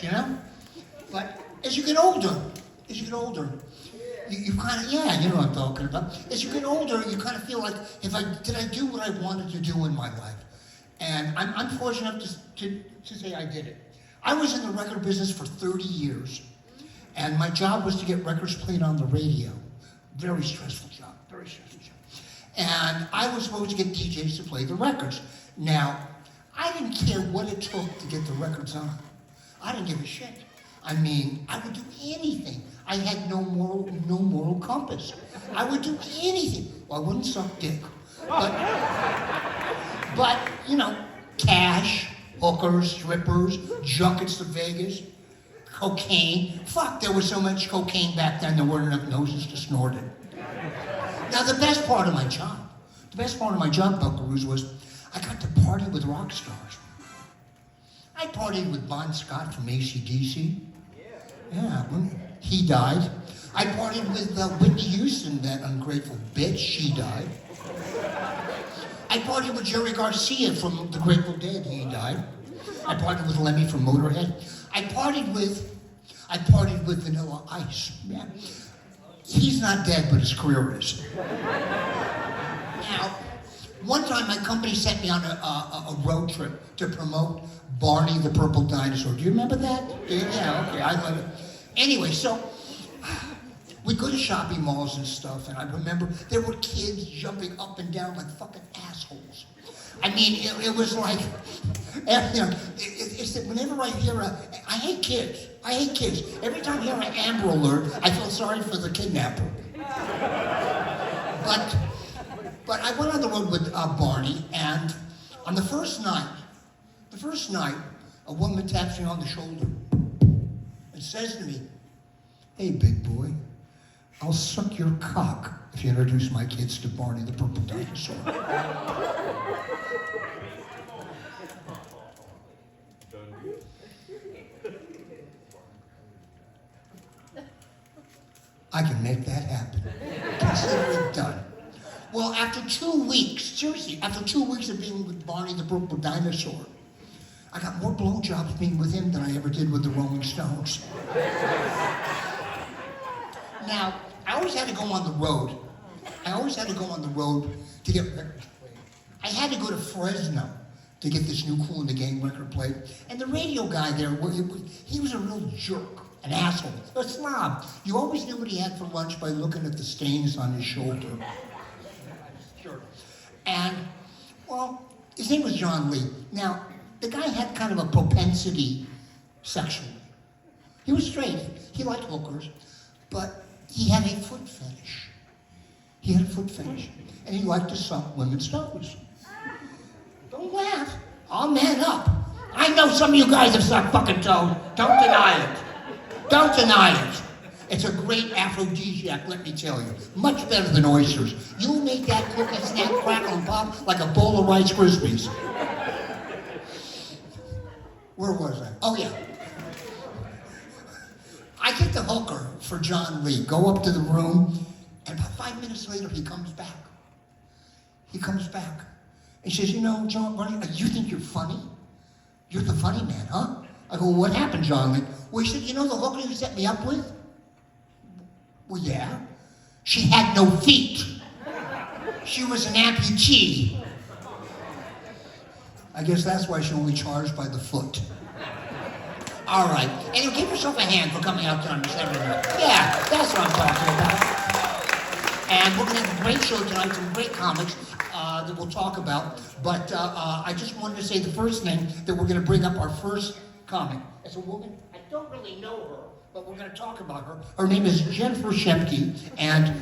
you know? But as you get older, you kind of, yeah, you know what I'm talking about. As you get older, you kind of feel like, did I do what I wanted to do in my life? And I'm fortunate enough to say I did it. I was in the record business for 30 years, and my job was to get records played on the radio. Very stressful job, very stressful job. And I was supposed to get DJs to play the records. Now, I didn't care what it took to get the records on. I didn't give a shit. I mean, I would do anything. I had no moral compass. I would do anything. Well, I wouldn't suck dick. But you know, cash, hookers, strippers, junkets to Vegas, cocaine. Fuck, there was so much cocaine back then there weren't enough noses to snort it. Now, the best part of my job, Buckaroos, was I got to party with rock stars. I partied with Bon Scott from AC/DC. Yeah, when he died. I partied with Whitney Houston, that ungrateful bitch. She died. I partied with Jerry Garcia from the Grateful Dead. He died. I partied with Lemmy from Motorhead. I partied with Vanilla Ice. Yeah. He's not dead, but his career is. Now, one time my company sent me on a road trip to promote Barney the Purple Dinosaur. Do you remember that? Yeah, okay, I love it. Anyway, so we go to shopping malls and stuff, and I remember there were kids jumping up and down like fucking assholes. I mean, it was like, you know, it's that whenever I hear I hate kids. Every time I hear an Amber Alert, I feel sorry for the kidnapper. But I went on the road with Barney, and on the first night, a woman taps me on the shoulder and says to me, "Hey, big boy, I'll suck your cock if you introduce my kids to Barney the Purple Dinosaur." I can make that happen. Consider it done. Well, after 2 weeks, seriously, after 2 weeks of being with Barney the Purple Dinosaur, I got more blowjobs being with him than I ever did with the Rolling Stones. Now, I always had to go on the road. To get records played. I had to go to Fresno to get this new Cool in the Game record played. And the radio guy there, he was a real jerk, an asshole, a slob. You always knew what he had for lunch by looking at the stains on his shoulder. Sure. And, well, his name was John Lee. Now, the guy had kind of a propensity sexually. He was straight. He liked hookers, but he had a foot fetish. And he liked to suck women's toes. Don't laugh. I'll man up. I know some of you guys have sucked fucking toes. Don't deny it. It's a great aphrodisiac, let me tell you. Much better than oysters. You'll make that cookie snap, crackle, and pop like a bowl of Rice Krispies. Where was I? Oh, yeah. I get the hooker for John Lee, go up to the room, and about 5 minutes later, he comes back. He says, "You know, John, you think you're funny? You're the funny man, huh?" I go, "What happened, John Lee?" Well, he said, "You know the hooker you set me up with?" "Well, yeah. She had no feet. She was an amputee." I guess that's why she only charged by the foot. All right. And give yourself a hand for coming out on Saturday night. Yeah, that's what I'm talking about. And we're going to have a great show tonight, some great comics that we'll talk about. But I just wanted to say the first thing that we're going to bring up our first comic. It's a woman. I don't really know her, but we're going to talk about her. Her name is Jennifer Shemke, and